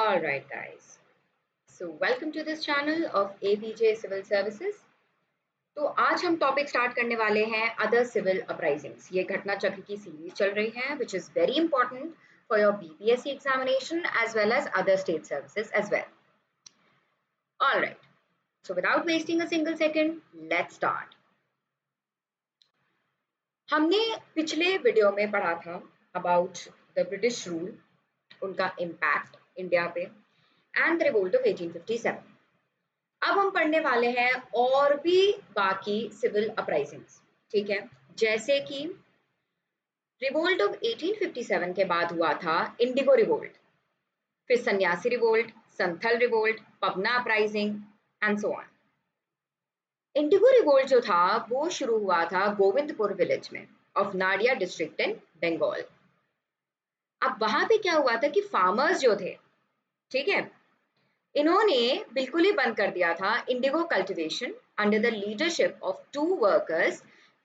All right, guys. So welcome to this channel of APJ Civil Services. तो आज हम topic start करने वाले हैं अदर सिविल अपराइजिंग्स। ये घटना चक्र की सीरीज चल रही है which is very important for your BPSC examination as well as other state services as well. All right, so without wasting a single second let's start. हमने पिछले वीडियो में पढ़ा था अबाउट द ब्रिटिश रूल, उनका impact India पे and the revolt of 1857। अब हम पढ़ने वाले हैं और भी बाकी सिविल अपराइजिंग्स, ठीक है, जैसे कि रिवोल्ट ऑफ 1857 के बाद हुआ था इंडिगो रिवोल्ट, फिर Sannyasi revolt, Santhal revolt, Pabna uprising and so on. Indigo revolt जो था वो शुरू हुआ था गोविंदपुर विलेज में of Nadia district in Bengal. अब वहां पे क्या हुआ था कि फार्मर्स जो थे, ठीक है, इन्होंने बिल्कुल ही बंद कर दिया था indigo cultivation under the leadership of two workers,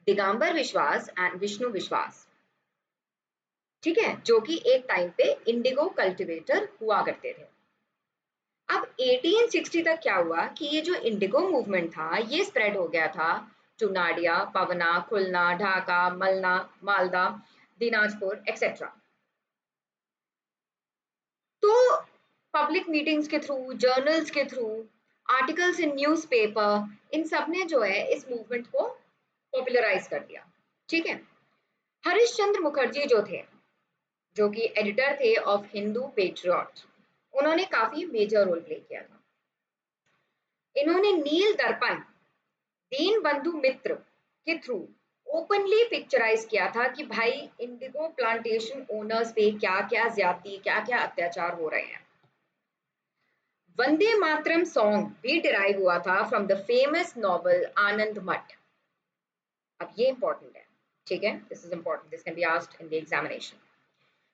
Digambar Biswas and Vishnu विश्वास, ठीक है, जो कि एक टाइम पे इंडिगो कल्टीवेटर हुआ करते थे। अब 1860 तक क्या हुआ कि ये जो इंडिगो मूवमेंट था ये स्प्रेड हो गया था टू नाडिया, पवना, खुलना, ढाका, मलना, मालदा, दिनाजपुर एक्सेट्रा। तो पब्लिक मीटिंग्स के थ्रू, जर्नल्स के थ्रू, आर्टिकल्स इन न्यूज़पेपर, इन सब ने जो है इस मूवमेंट को पॉपुलराइज कर दिया, ठीक है। हरीश चंद्र मुखर्जी जो थे, जो कि एडिटर थे ऑफ हिंदू पेट्रियट, उन्होंने काफी मेजर रोल प्ले किया था। इन्होंने नील दर्पण, दीन बंधु मित्र के थ्रू ओपनली पिक्चराइज किया था कि भाई इंडिगो प्लांटेशन ओनर्स पे क्या क्या ज्यादती, क्या क्या अत्याचार हो रहे हैं। वंदे मातरम सॉन्ग भी डिराइव हुआ था from the famous novel Anand मठ। अब ये इंपॉर्टेंट है, ठीक है, this is important, this can be asked in the examination,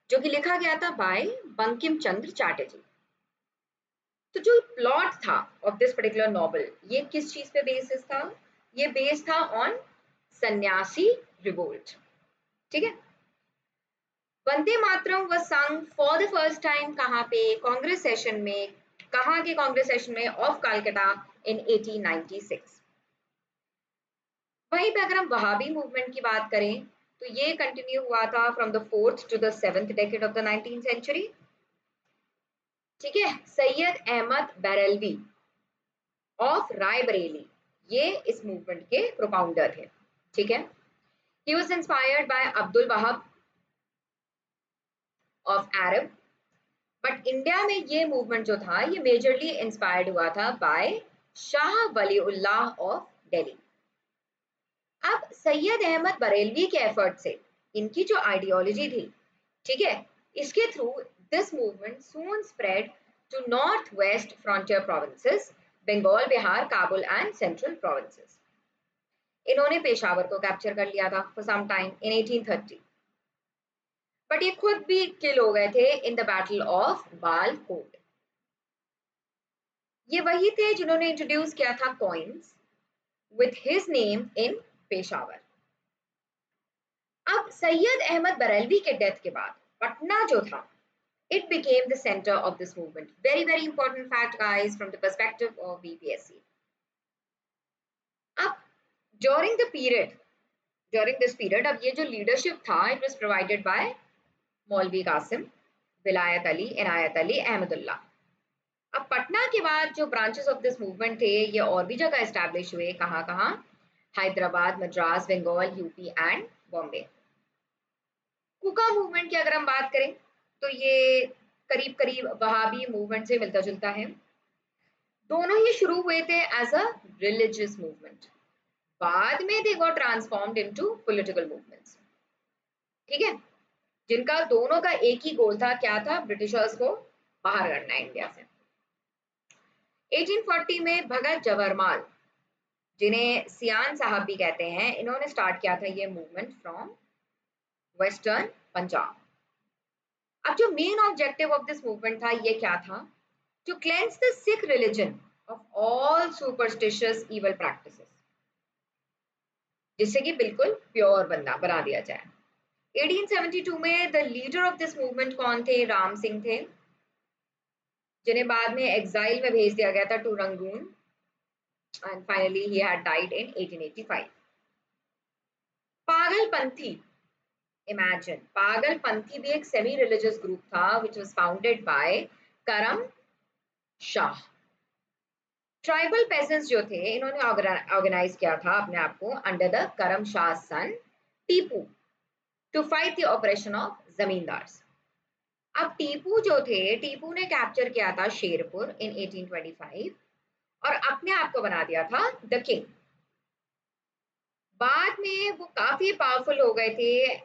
जो कि लिखा गया था बाय बंकिम चंद्र चैटर्जी। तो जो प्लॉट था ऑफ दिस पर्टिकुलर नॉवल, ये किस चीज पे बेसिस था? ये बेस था ऑन सन्यासी रिवोल्ट, ठीक है। वंदे मातरम वाज संग फॉर द फर्स्ट टाइम कहाँ पे? कांग्रेस सेशन में। कहाँ के कांग्रेस सेशन में? ऑफ कलकत्ता इन 1896। वहीं पे अगर हम वहाबी मूवमेंट की बात करें तो ये कंटिन्यू हुआ था from the 4th to the 7th decade of the 19th century, ठीक है। सैयद अहमद बरेलवी ऑफ रायबरेली, ये इस मूवमेंट के प्रोपाउंडर थे, ठीक है। He was inspired by Abdul Wahab of Arab, but India में ये मूवमेंट जो था ये मेजरली इंस्पायर्ड हुआ था बाय शाह वलीउल्लाह ऑफ दिल्ली। अब सैयद अहमद बरेलवी के एफर्ट से इनकी जो आइडियोलॉजी थी, ठीक है, इसके through this movement soon spread to north west frontier provinces, Bengal, Bihar, Kabul and central provinces. इन्होंने पेशावर को कैप्चर कर लिया था for some time in 1830, but ये खुद भी किल हो गए थे in the battle of Balakot. ये वही थे जिन्होंने इंट्रोड्यूस किया था coins with his name in Peshawar. अब सैयद अहमद बरेलवी के डेथ के बाद पटना जो था, it became the center of this movement. Very, very important fact, guys, from the perspective of BPSC. अब during this period, अब ये जो leadership था, it was provided by मौलवी कासिम, विलायत अली, इनायत अली, अहमदुल्ला। अब पटना के बाद जो ब्रांचेस ऑफ दिस मूवमेंट थे ये और भी जगह एस्टैब्लिश हुए, कहाँ कहाँ? Hyderabad, Madras, Bengal, UP and Bombay. Kuka movement की अगर हम बात करें तो ये करीब करीब वहाबी मूवमेंट से मिलता जुलता है। दोनों ही शुरू हुए थे एज अ रिलीजियस मूवमेंट, बाद में they got transformed into political movements, ठीक है, जिनका दोनों का एक ही गोल था, क्या था? ब्रिटिशर्स को बाहर करना है इंडिया से। 1840 में भगत जवाहरलाल, जिन्हें सियान साहब भी कहते हैं, इन्होंने स्टार्ट किया था ये मूवमेंट फ्रॉम वेस्टर्न पंजाब। अब जो main objective of this movement था ये क्या था? To cleanse the Sikh religion of all superstitious evil practices, जिससे कि बिल्कुल प्योर बना दिया जाए। 1872 में the leader of this movement कौन थे? राम सिंह थे। जिन्हें बाद में एग्जाइल में भेज दिया गया था to Rangoon, and finally he had died in 1885. Pagalpanthi, imagine, Pagalpanthi भी एक सेमी रिलीजियस ग्रुप था विच वाज फाउंडेड बाय करम शाह. ट्राइबल पेजेंट्स जो थे, इन्होंने ऑर्गेनाइज किया था अपने आप को under the Karam Shah son Tipu to fight the operation of zamindars. अब टीपू जो थे, टीपू ने कैप्चर किया था शेरपुर इन 1825 और अपने आप को बना दिया था द किंग. बाद में वो काफी पावरफुल हो गए थे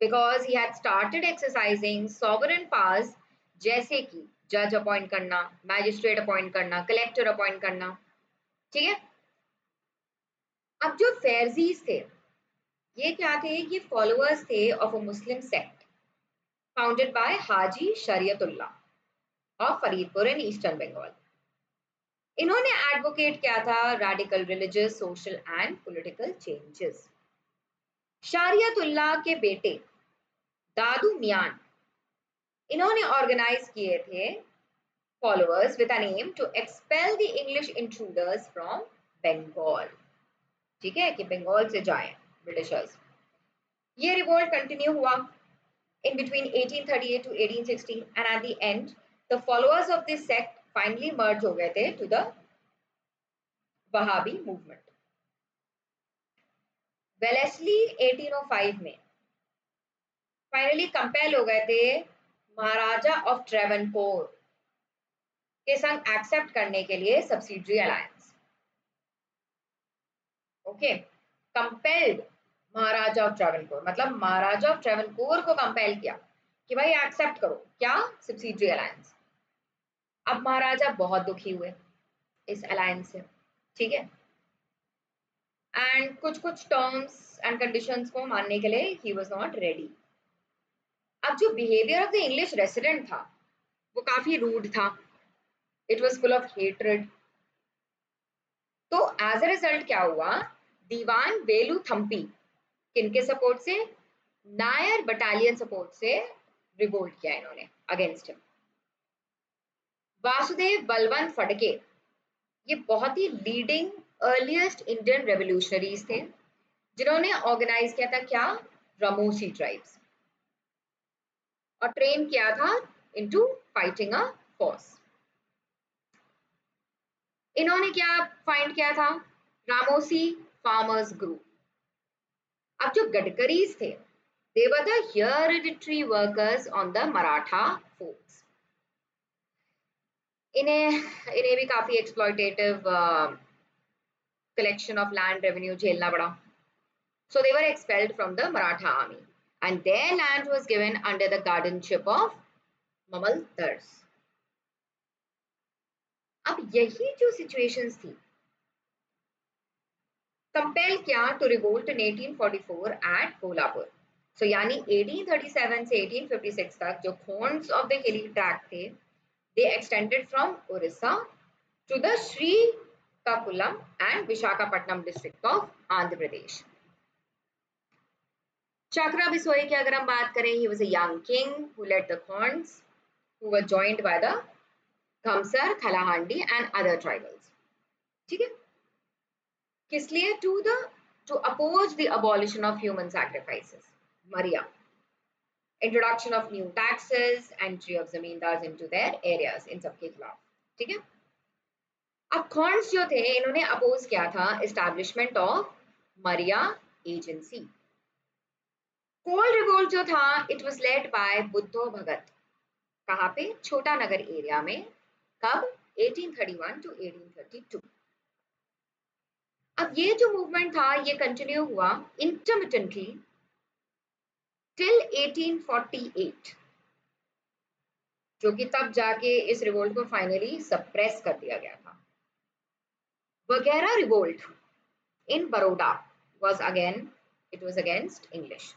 because he had started exercising sovereign powers, जैसे कि जज अपॉइंट करना, मैजिस्ट्रेट अपॉइंट करना, कलेक्टर अपॉइंट करना. ठीक है. अब जो फैरजीज थे, ये क्या थे? ये फॉलोअर्स थे of a Muslim sect founded by Haji Shariatullah of Faridpur in eastern Bengal. इन्होंने एडवोकेट किया था radical religious, social and political changes. Shariatullah के बेटे दादू मियान, इन्होंने ऑर्गेनाइज किए थे followers with an aim to expel the English intruders from Bengal. ठीक है, कि बंगाल से जाएं ब्रिटिशर्स. ये रिवोल्ट कंटिन्यू हुआ in between 1838 to 1860, and at the end the followers of this sect finally merge हो गए थे to the Wahhabi movement. Wellesley 1805 में फाइनली कंपेल हो गए थे महाराजा ऑफ ट्रेवनकोर के संग एक्सेप्ट करने के लिए subsidiary alliance. Okay, compelled Maharaja of Travancore, मतलब महाराजा ऑफ ट्रेवनकोर को कंपेल किया कि भाई एक्सेप्ट करो क्या, सब्सिडरी अलायंस. अब महाराजा बहुत दुखी हुए इस अलायंस से. ठीक है, एंड कुछ कुछ टर्म्स एंड कंडीशंस को मानने के लिए ही वाज नॉट रेडी. अब जो behaviour of the English resident था वो काफी रूड था. It was full of hatred. तो एज अ रिजल्ट क्या हुआ? दीवान वेलू थम्पी किनके सपोर्ट से? नायर बटालियन सपोर्ट से रिवोल्ट किया इन्होंने अगेंस्ट हिम. वासुदेव बलवंत फडके, ये बहुत ही लीडिंग अर्लीस्ट इंडियन रेवोल्यूशनरीज थे जिन्होंने ऑर्गेनाइज किया था क्या? रामोसी ट्राइब्स, और ट्रेन किया था इनटू फाइटिंग अ फोर्स. इन्होंने क्या फाइंड किया था? Ramoshi farmers group. अब जो गडकरीज थे, they were the hereditary workers on the Maratha folks. इन्हें भी काफी exploitative collection of land revenue झेलना पड़ा. So they were expelled from the Maratha army and their land was given under the guardianship of Mamaldars. अब यही जो situations थी, compel किया to revolt in 1844 at Kolhapur. So यानी 1837 से 1856 तक जो Khonds of the hilly track थे, they extended from Orissa to the Srikakulam and Visakhapatnam district of Andhra Pradesh. Chakra Bisoy की अगर हम बात करें, he was a young king who led the Khons who were joined by the Khamsar, Khalahandi and other tribals. ठीक है, किस लिए? to oppose the abolition of human sacrifices, Maria, introduction of new taxes, entry of zamindars into their areas, इन सबके खिलाफ. ठीक है. अब खॉन्स जो थे, इन्होंने अपोज किया था establishment of Meriah agency. Kol revolt जो था, it was led by Buddho Bhagat. कहाँ पे? छोटा नगर एरिया में. कब? 1831 टू 1832. अब ये जो मूवमेंट था ये कंटिन्यू हुआ इंटरमिटेंटली टिल 1848, जो कि तब जाके इस रिवोल्ट को फाइनली सप्रेस कर दिया गया था. वगैरह revolt in Baroda was against English.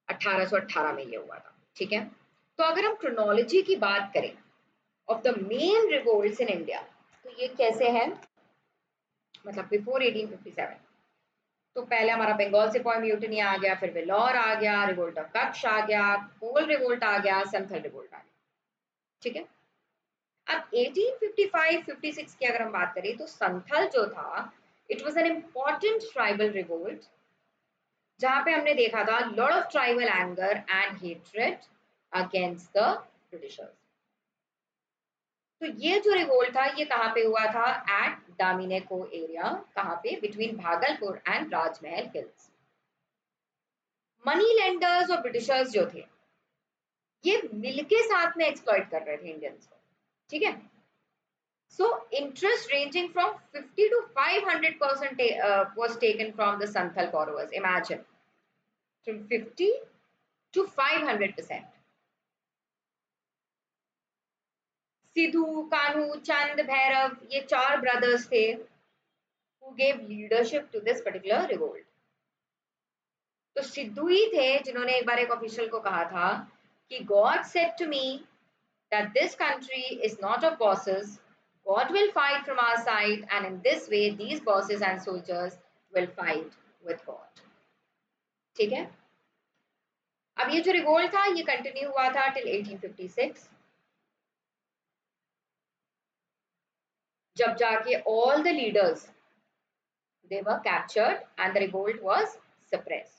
1818 में ये हुआ था. ठीक है, तो अगर हम क्रोनोलॉजी की बात करें of the main revolts in India, तो ये कैसे है? मतलब बिफोर 1857, तो पहले हमारा बंगाल से पॉय म्यूटिनी आ गया, फिर वेलोर आ गया, रिवोल्ट ऑफ कच्छ आ गया, कोल रिवोल्ट आ गया, संथल रिवोल्ट आ गया. ठीक है, अब 1855-56 की अगर हम बात करें तो संथल जो था, it was an important tribal revolt, जहां पे हमने देखा था lot of tribal anger and hatred against the Britishers. तो ये जो रिवोल्ट था ये कहाँ पे हुआ था? एट दामिनेको एरिया, कहाँ पे? Between Bhagalpur and Rajmahal hills. Money lenders और ब्रिटिशर्स जो थे ये मिलके साथ में एक्सप्लॉइट कर रहे थे इंडियंस को, ठीक है। So interest ranging from 50 to 500% was taken from the Santhal borrowers. Imagine, from 50 to 500%. Sidhu, Kanhu, चंद, भैरव, ये चार ब्रदर्स थे who gave leadership to this particular revolt. तो सिद्धू ही थे जिन्होंने एक बार एक ऑफिशियल को कहा था कि God said to me that this country is not of bosses. God will fight from our side, and in this way, these bosses and soldiers will fight with God. ठीक है। अब ये जो रिवोल्ट था ये कंटिन्यू हुआ था till 1856, जब जाके all the leaders they were captured and the revolt was suppressed.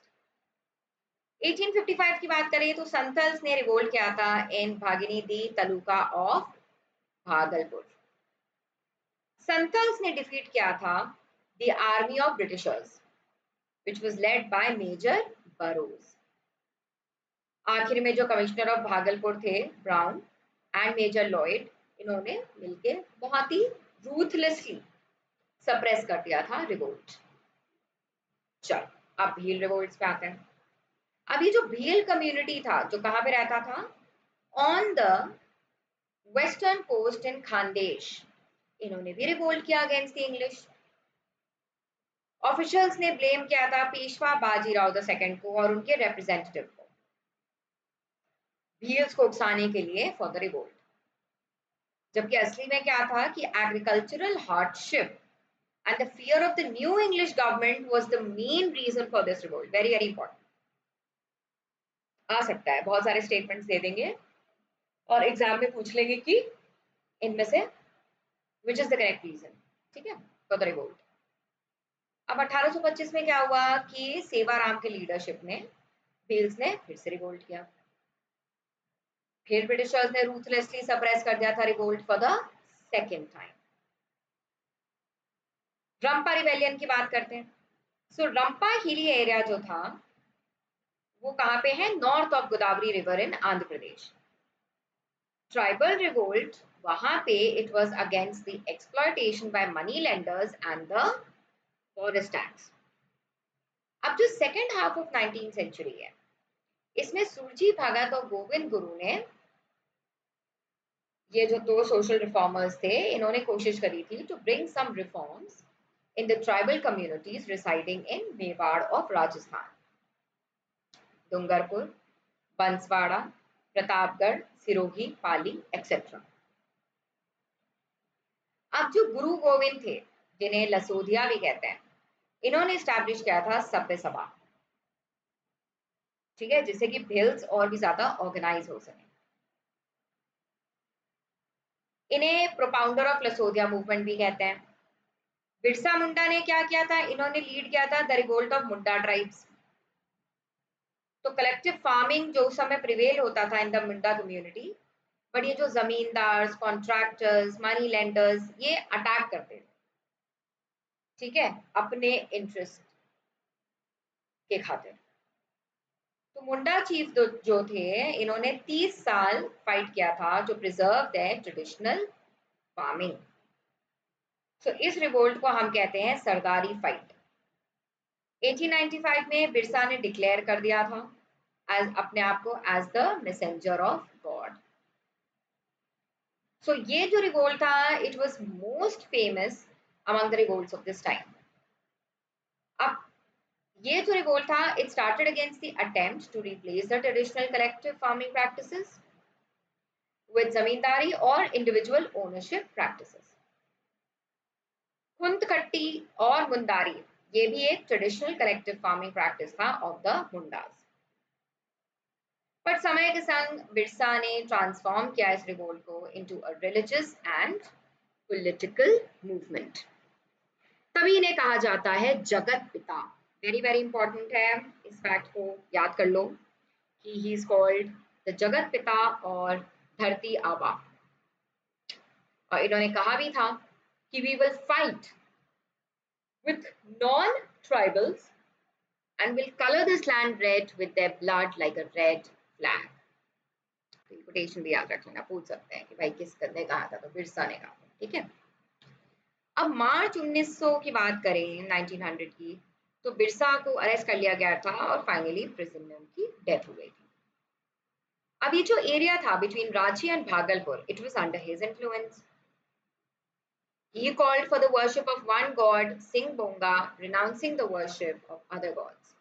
1855 की बात करें तो संथल्स ने रिवोल्ट किया था इन भागिनी दी तालुका ऑफ भागलपुर। संथल्स ने डिफीट किया था the army of Britishers which was led by major Burroughs. आखिर में जो कमिश्नर ऑफ भागलपुर थे ब्राउन एंड मेजर लॉयड, इन्होंने मिलके बहुत ही रूथलेसली सप्रेस कर दिया था रिवोल्ट। चल अब भील रिवोल्ट्स पे आते हैं। अब ये जो भील कम्युनिटी था जो कहाँ पे रहता था? On the western coast in Khandesh, इन्होंने भी रिवोल्ट किया अगेंस्ट द इंग्लिश। ऑफिशियल्स ने ब्लेम किया था पेशवा बाजीराव द सेकंड को और उनके रिप्रेजेंटेटिव को भील्स को उकसाने के लिए फॉर द रिवोल्ट, जबकि असली में क्या था कि agricultural hardship and the fear of the new English government was the main reason for this revolt. Very very important. आ सकता है, बहुत सारे स्टेटमेंट्स दे देंगे और एग्जाम में पूछ लेंगे कि इनमें से which is the correct reason, ठीक है, फॉर द रिवोल्ट। अब 1825 में क्या हुआ कि सेवाराम के लीडरशिप में भील्स ने फिर से रिवोल्ट किया। फिर ब्रिटिशर्स ने रूथलेसली सप्रेस कर दिया था revolt for the second time. Rampa rebellion की बात करते हैं। सो रंपा हिली एरिया जो था वो कहाँ पे है? North of Godavari river in Andhra Pradesh. Tribal revolt वहां पे it was against the exploitation bye money lenders and the forest tax. अब जो second half of 19th century है इसमें सुरजी भगत और गोविंद गुरु ने, ये जो दो सोशल रिफॉर्मर्स थे, इन्होंने कोशिश करी थी to bring some reforms in the tribal communities residing in Mewar of Rajasthan, Dungarpur, Banswara, Pratapgarh, Sirohi, Pali etcetera. अब जो गुरु गोविंद थे जिन्हें लसोदिया भी कहते हैं, इन्होंने स्टैब्लिश किया था सभ्य सभा, ठीक है, जिससे कि भिल्स और भी ज्यादा ऑर्गेनाइज हो सके। इन्हें प्रोपाउंडर ऑफ लसोदिया मूवमेंट भी कहते हैं। बिरसा मुंडा ने क्या किया था? इन्होंने लीड किया था the revolt of Munda tribes. तो कलेक्टिव फार्मिंग जो उस समय प्रिवेल होता था in the Munda community, but ये जो जमींदार्स, कॉन्ट्रैक्टर्स, मनी लेंडर्स ये अटैक करते थे, ठीक है, अपने इंटरेस्ट के खातिर। तो मुंडा चीफ जो थे इन्होंने 30 साल फाइट किया था जो प्रिजर्व द ट्रेडिशनल फार्मिंग। सो इस रिवोल्ट को हम कहते हैं सरदारी फाइट। 1895 में बिरसा ने डिक्लेयर कर दिया था एज अपने आप को as the messenger of God. So ये जो रिवोल्ट था it was most famous among the revolts of this time. अब ये जो रिवोल्ट था it started against the attempt to replace the traditional collective farming practices with zamindari और individual ownership practices. खुंतकट्टी और मुंदारी ये भी एक ट्रेडिशनल कलेक्टिव फार्मिंग प्रैक्टिस था ऑफ द मुंडास। पर समय के संग बिरसा ने ट्रांसफॉर्म किया इस रिवोल्ट को into a religious and political movement. तभी इन्हें कहा जाता है जगत पिता। वेरी वेरी इंपॉर्टेंट है, इस फैक्ट को याद कर लो कि ही इज कॉल्ड द जगत पिता और धरती आबा। और इन्होंने कहा भी था कि we will fight with non tribals and will color this land red with their blood like a red flag। तो कोटेशन भी याद रख लेना, पूछ सकते हैं कि भाई किसने कहा था, तो बिरसा ने कहा था। ठीक है, अब मार्च 1900 की बात करें, 1900 की, तो बिरसा को अरेस्ट कर लिया गया था और फाइनली प्रिजन में उनकी डेथ हो गई थी। अब ये जो एरिया था between Ranchi and Bhagalpur, it was under his influence. He called for the worship of one god, Singh Bonga, renouncing the worship of other gods।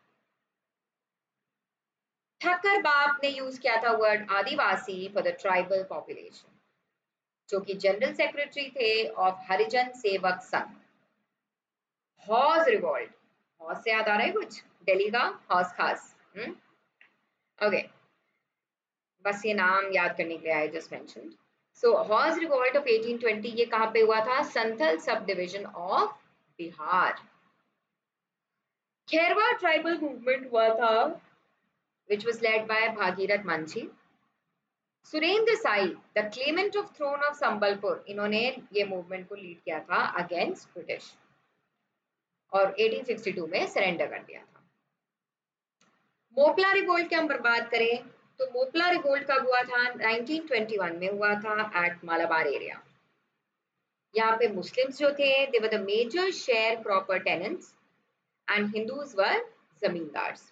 Thakkar बाप ने यूज किया था word Adivasi for the tribal population, जो कि general secretary थे of Harijan Sevak Sangh. हॉज revolt, हॉज से याद आ रहा है कुछ, दिल्ली का हौस खास। ओके, बस ये नाम याद करने के लिए I just mentioned. So Hos revolt of 1820 ये कहां पे हुआ था, Santhal sub division of Bihar. Kherwa tribal movement हुआ था which was led by Bhagirath Manjhi. Surendra Sai, the claimant of throne of Sambalpur, इन्होंने ये मूवमेंट को लीड किया था अगेंस्ट ब्रिटिश और 1862 में सरेंडर कर दिया था। मोपला रिवोल्ट की हम बात करें तो मोपला रिवोल्ट कब हुआ था, 1921 में हुआ था एट मालाबार एरिया। यहाँ पे मुस्लिम्स जो थे they were the major share cropper tenants and Hindus were zamindars.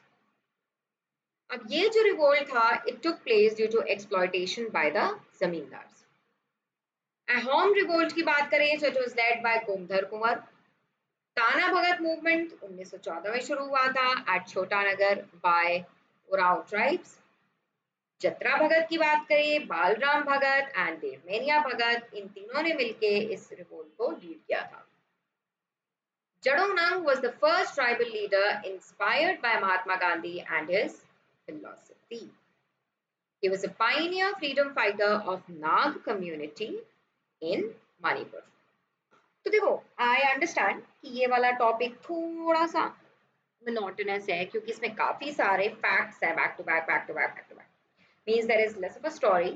अब ये जो रिवोल्ट था it took place due to exploitation by the zamindars. Ahom revolt की बात करें तो it was led by Gomdhar Konwar. Tana Bhagat movement 1914 में शुरू हुआ था एट छोटा नगर बाय उराव ट्राइब्स। जत्रा भगत की बात करें, बालराम भगत एंड देवमेनिया भगत, इन तीनों ने मिलकर इस रिवोल्ट को लीड किया था। Jadonang was the first tribal leader inspired by Mahatma Gandhi and his philosophy. He was a pioneer freedom fighter of Nag community in Manipur। तो देखो, आई अंडरस्टैंड कि ये वाला टॉपिक थोड़ा सा मोनोटोनस है क्योंकि इसमें काफी सारे फैक्ट्स हैं back to back back to back back to back, means there is less of a story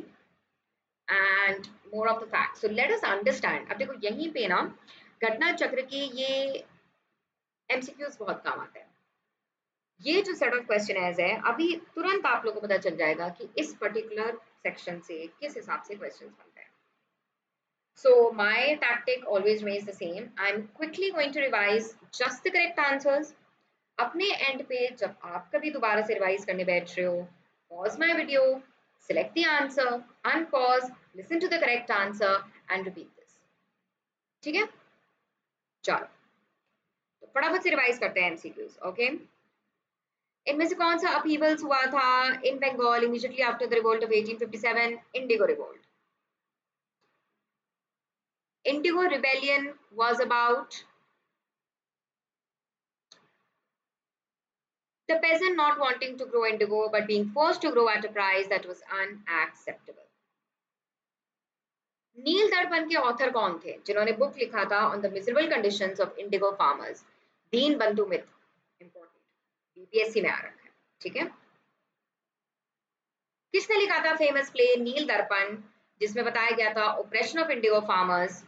and more of the facts. So let us understand. अब देखो यहीं पे ना घटना चक्र के ये एमसीक्यूज बहुत काम आते हैं। ये जो सेट ऑफ क्वेश्चन है अभी तुरंत आप लोगों को पता चल जाएगा कि इस पर्टिकुलर सेक्शन से किस हिसाब से क्वेश्चंस बनते हैं। So my tactic always remains the same. I'm quickly going to revise just the correct answers. अपने एंड पे जब आप कभी दोबारा से रिवाइज करने बैठ रहे हो, pause my video, select the answer, unpause, listen to the correct answer and repeat this। ठीक है, चलो तो फटाफट से रिवाइज करते हैं एमसीक्यूज। ओके, इनमें से कौन सा अपहीवल्स हुआ था in Bengal immediately after the revolt of 1857? Indigo revolt. Indigo rebellion was about the peasant not wanting to grow indigo but being forced to grow at a price that was unacceptable। नील दर्पण के author कौन थे जिन्होंने book लिखा था on the miserable conditions of Indigo farmers? Deen Bandhu Mitra. Important, BPSC में आ रखा है। ठीक है, किसने लिखा था फेमस प्ले नील दर्पण जिसमें बताया गया था ऑपरेशन ऑफ इंडिगो फार्मर्स?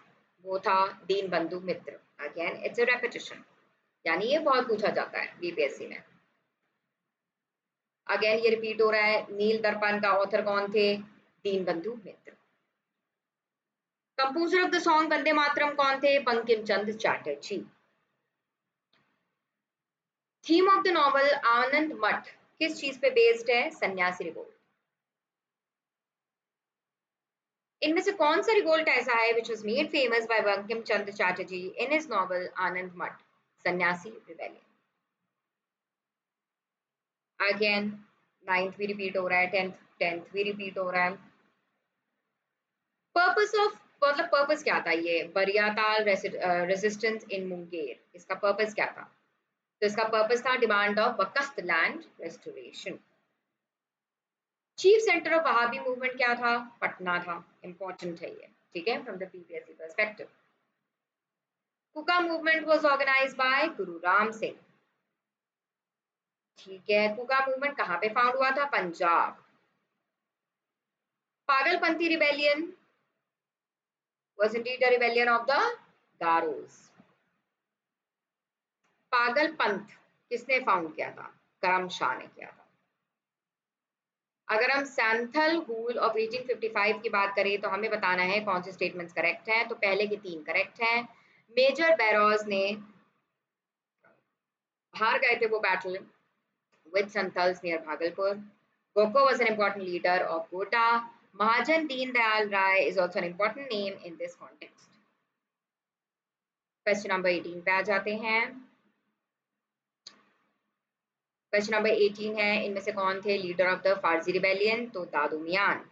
वो था दीन बंधु मित्र। अगेन इट्स अ रेपिटेशन, यानी ये बहुत पूछा जाता है बीपीएससी में। अगेन ये रिपीट हो रहा है, नील दर्पण का ऑथर कौन थे? Deen Bandhu Mitra. Composer of the song Vande Mataram कौन थे? Bankim Chandra Chatterjee. Theme of the novel Anand Math किस चीज पे बेस्ड है? सन्यासी रिवोल्ट। इनमें से कौन सा रिवोल्ट ऐसा है which was made famous by Bankim Chandra Chatterjee in his novel आनंद मठ? सन्यासी रिबेलियन। अगेन 9th भी रिपीट हो रहा है, 10th भी रिपीट हो रहा है। पर्पस ऑफ, मतलब पर्पस क्या था ये बरियाताल रेजिस्टेंस इन मुंगेर, इसका पर्पस क्या था? तो इसका पर्पस था डिमांड ऑफ वकफ्त land restoration. Chief centre of Wahabi movement क्या था? पटना था। इंपॉर्टेंट है ये, ठीक है, from the PPSC perspective. Kuka movement was organised by Guru Ram Singh. ठीक है, कुका मूवमेंट कहाँ पे फाउंड हुआ था? Punjab. Pagalpanthi rebellion was indeed a rebellion of the Garos. Pagal Panth किसने फाउंड किया था? करम शाह ने किया था। अगर हम सैंथल हूल ऑफ 1855 की बात करें तो हमें बताना है कौन से स्टेटमेंट्स करेक्ट हैं। तो पहले के 3 करेक्ट हैं। मेजर बैरोज ने हार गए थे वो battle with Santhals near Bhagalpur. गोको was an important leader of Gota. Mahajan Deen Dayal Rai is also an important name in this context. Question number 18 पे आ जाते हैं। क्वेश्चन नंबर 18 है, इनमें से कौन थे leader of the Farsi rebellion? तो दादू मियान।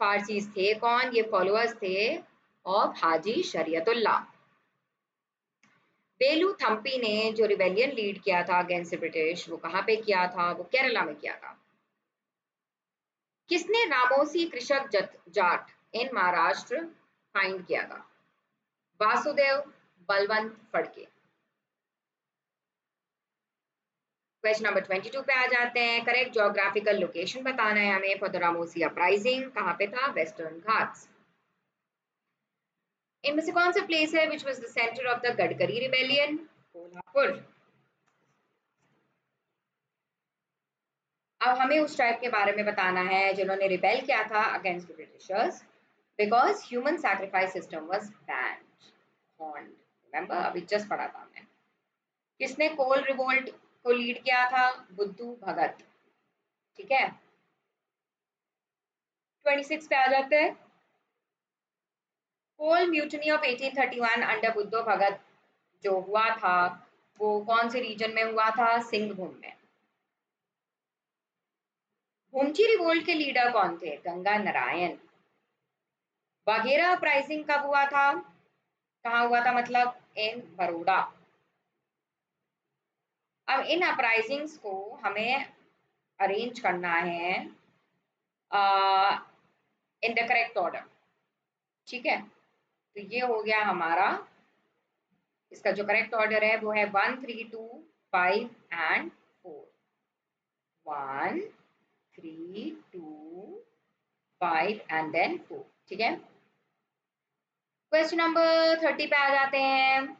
फारसीज थे कौन? ये फॉलोअर्स थे ऑफ हाजी शरीयतुल्लाह। बेलू थम्पी ने जो रिबेलियन लीड किया था अगेंस्ट ब्रिटिश, वो कहाँ पे किया था? वो केरला में किया था। किसने रामोसी कृषक जाट इन महाराष्ट्र फाइंड किया था? वासुदेव बलवंत फड़के। क्वेश्चन नंबर 22 पे आ जाते हैं। करेक्ट ज्योग्राफिकल लोकेशन बताना है हमें फॉर द रामोसी अपराइजिंग। कहाँ पे था? वेस्टर्न घाट्स। इनमें से कौन सा प्लेस है which was the centre of the Gadkari rebellion? Kolhapur. अब हमें उस ट्राइब के बारे में बताना है जिन्होंने रिबेल किया था against the Britishers because human sacrifice system was band horned. Remember, अभी जस्ट पढ़ा था हमने। किसने कोल रिवोल्ट को लीड किया था? बुद्धू भगत। ठीक है, 26 पे आ जाते हैं। कोल म्यूटनी ऑफ 1831 अंडर बुद्धू भगत जो हुआ था वो कौन से रीजन में हुआ था? सिंहभूम में। भूमची रिवोल्ट के लीडर कौन थे? गंगा नारायण। वाघेरा अपराइजिंग कब हुआ था? कहाँ हुआ था? मतलब इन बड़ौदा। अब इन अपराइजिंग्स को हमें अरेंज करना है इन द करेक्ट ऑर्डर। ठीक है, तो ये हो गया हमारा, इसका जो करेक्ट ऑर्डर है वो है 1 3 2 5 एंड 4। 1 3 2 5 and then 4। ठीक है, क्वेश्चन नंबर 30 पे आ जाते हैं।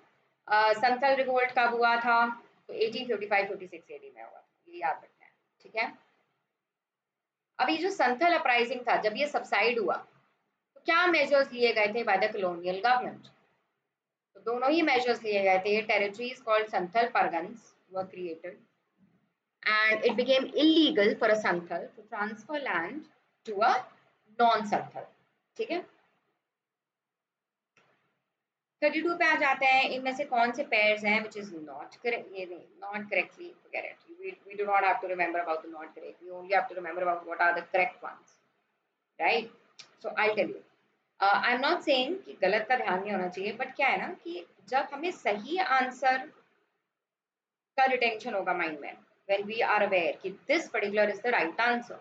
संथल रिवोल्ट कब हुआ था? तो 1855-56 एडी में हुआ था, ये याद रखना है। ठीक है, अब ये जो संथल अपराइजिंग था जब ये सबसाइड हुआ तो क्या मेजर्स लिए गए थे बाय द कॉलोनियल गवर्नमेंट? तो दोनों ही मेजर्स लिए गए थे। Territories called Santhal Parganas were created and it became illegal for a santhal to transfer land to a non santhal। ठीक है, 32 पे आ जाते हैं। इनमें से कौन से पेयर्स हैं which is not correct? ये नहीं, not correctly, forget it. We do not have to remember about the not correct. We only have to remember about what are the correct ones, right? So I'll tell you. I'm not saying कि गलत का ध्यान नहीं होना चाहिए, but क्या है ना कि जब हमें सही आंसर का रिटेंशन होगा माइंड में, when we are aware कि this particular is the right answer,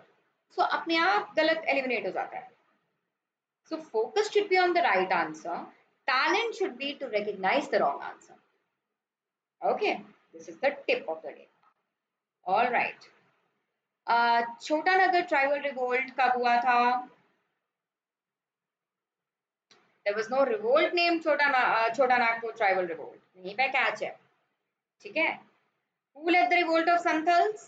so अपने आप गलत एलिमिनेट हो जाता है। So focus should be on the right answer. Talent should be to recognize the wrong answer. Okay, this is the tip of the day. All right. छोटा नगर tribal revolt कब हुआ था? There was no revolt named छोटा Nagpur tribal revolt. यहीं पे catch है। ठीक है, Who led the revolt of Santhals?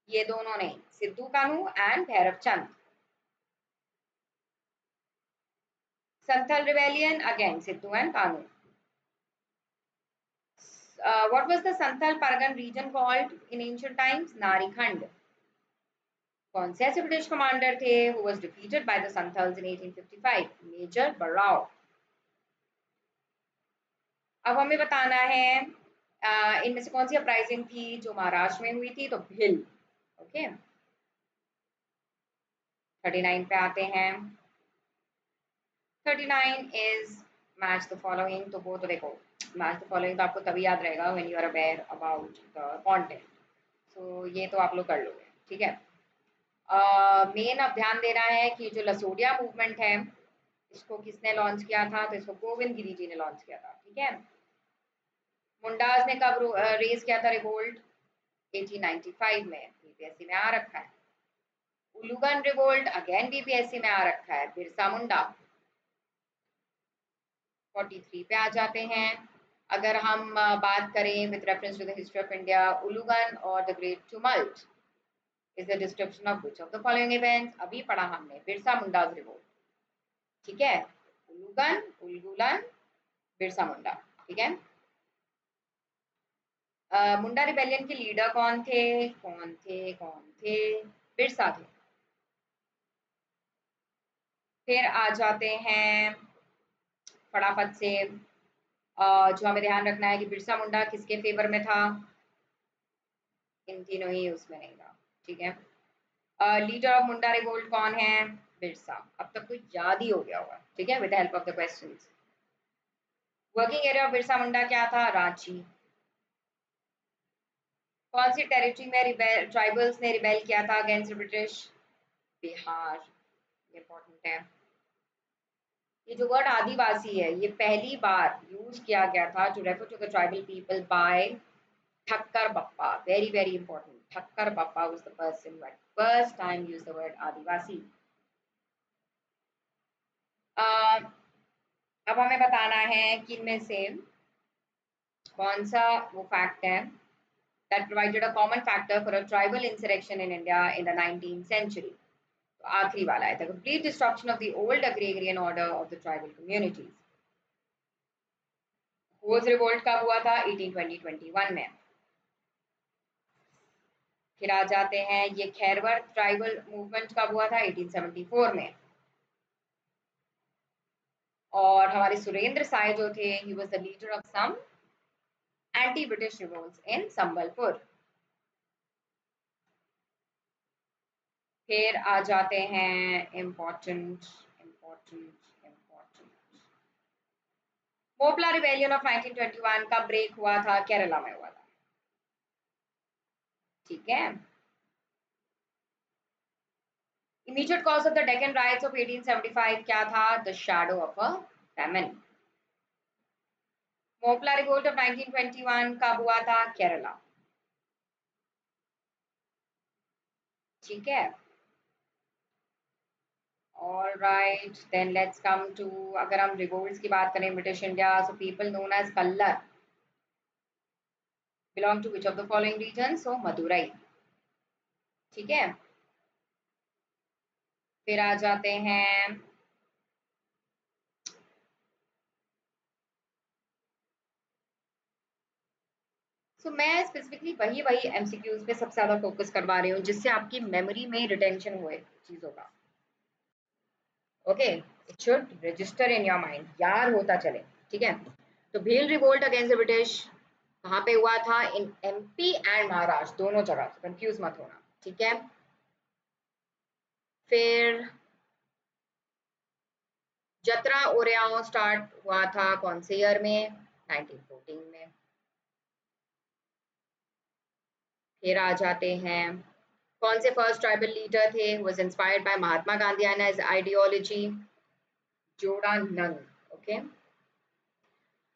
ये दोनों नहीं, Sidhu Kanhu and Bhairav Chand. Santhal rebellion again Sidhu and Kanu. What was the Santhal Pargan region called in ancient times? Narikhand. कौन से ऐसे ब्रिटिश कमांडर थे who was defeated by the Santhals in 1855? Major Barrao. अब हमें बताना है इनमें से कौन सी अपराइजिंग थी जो महाराष्ट्र में हुई थी? तो भिल। ओके, 39 पे आते हैं। 39 is match the following। तो वो तो देखो match the following तो आपको तभी याद रहेगा when you are aware about the content। so ये तो आप लोग कर लोगे। ठीक है, मेन अब ध्यान देना है कि जो लसोडिया मूवमेंट है इसको किसने लॉन्च किया था, तो इसको गोविंद गिरी जी ने लॉन्च किया था। ठीक है। मुंडास ने कब रेज किया था रिवोल्ट? 1895 में, बीपीएससी में आ रखा है। उलूगन रिवोल्ट अगेन बीपीएससी में आ रखा है। बिरसा मुंडा 43 पे आ जाते हैं। अगर हम बात करें with reference to the history of India, Ulgulan और the great tumult is the description of which of the following events? अभी पढ़ा हमने बिरसा मुंडा रिवोल्ट। ठीक है। उलूगन, उलगुलन, बिरसा मुंडा। ठीक है। मुंडा रिबेलियन के लीडर कौन थे? कौन थे? कौन थे? बिरसा थे। फिर आ जाते हैं फटाफट से, जो हमें ध्यान रखना है कि बिरसा मुंडा किसके फेवर में था? इन तीनों ही उसमें नहीं था। ठीक है। लीडर ऑफ मुंडा रिवोल्ट कौन है? बिरसा। अब तक तो याद ही हो गया होगा। ठीक है, with help of the questions. Working area of Birsa Munda क्या था? रांची। कौन सी टेरिटरी में ट्राइबल्स ने रिबेल किया था अगेंस्ट ब्रिटिश? बिहार। इंपॉर्टेंट है। ये जो वर्ड आदिवासी है ये पहली बार यूज किया गया था to refer to the tribal people by Thakkar Bappa. Very very important. Thakkar Bappa was the person who had first time used the word adivasi. अब हमें बताना है कि इनमें से कौन सा वो फैक्ट है that provided a common factor for a tribal insurrection in India in the 19th century। तो आखिरी वाला है, the complete destruction of the old agrarian order of the tribal communities। Holes revolt कब हुआ था? 1820-21 में। फिर आ जाते हैं ये खैरवर ट्राइबल मूवमेंट कब हुआ था? 1874 में। और हमारे सुरेंद्र साय जो थे, he was the leader of some anti British revolts in Sambalpur. फिर आ जाते हैं important important important Moplah rebellion of 1921 का ब्रेक हुआ था? केरला में हुआ था। ठीक है। Immediate cause of the Deccan riots of 1875 क्या था? The shadow of a famine. Moplah revolt of 1921 कब हुआ था? केरला। ठीक है। All right, then let's come to, अगर हम रिवोल्ट्स की बात करें British India, so people known as Kallar belong to which of the following region? So Madurai. ठीक है। फिर आ जाते हैं मैं स्पेसिफिकली वही वही एमसीक्यूज पे सबसे ज्यादा फोकस करवा रही हूँ जिससे आपकी मेमोरी में रिटेंशन हुए चीजों का। Okay, it should register in your mind, याद होता चले। ठीक है। तो Bhil revolt against the British कहाँ पे हुआ था? इन एमपी एंड महाराष्ट्र, दोनों जगह, कंफ्यूज मत होना। ठीक है। फिर जतरा ओरेआओ स्टार्ट हुआ था कौन से ईयर में? 1914 में। फिर आ जाते हैं कौन से फर्स्ट ट्राइबल लीडर थे was inspired by Mahatma Gandhi and his ideology? जोड़ा नंग। Okay.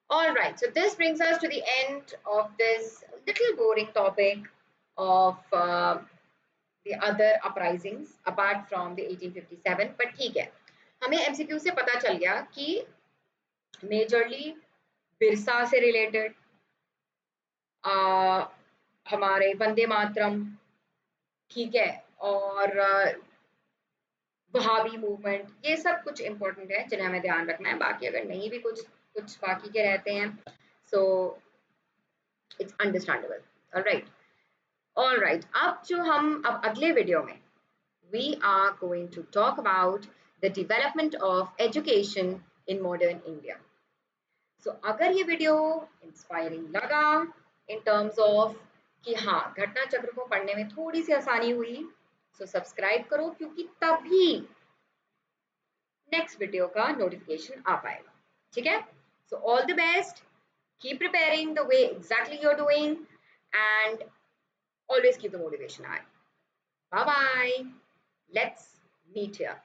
All right, so this brings us to the end of this little boring topic of the other uprisings apart from the 1857। but ठीक है, हमें MCQ से पता चल गया कि मेजरली बिरसा से रिलेटेड, हमारे वंदे मातरम, ठीक है, और वहाबी मूवमेंट, ये सब कुछ इंपॉर्टेंट है जिन्हें हमें ध्यान रखना है। बाकी अगर नहीं भी कुछ कुछ बाकी के रहते हैं, so it's understandable. Alright, alright, अब जो हम अब अगले वीडियो में we are going to talk about the development of education in modern India। so अगर ये वीडियो इंस्पायरिंग लगा इन टर्म्स ऑफ कि हाँ घटना चक्र को पढ़ने में थोड़ी सी आसानी हुई, सो सब्सक्राइब करो क्योंकि तभी नेक्स्ट वीडियो का नोटिफिकेशन आ पाएगा। ठीक है। So all the best, keep preparing the way exactly you're doing and always keep the motivation high। Bye bye। Let's meet here.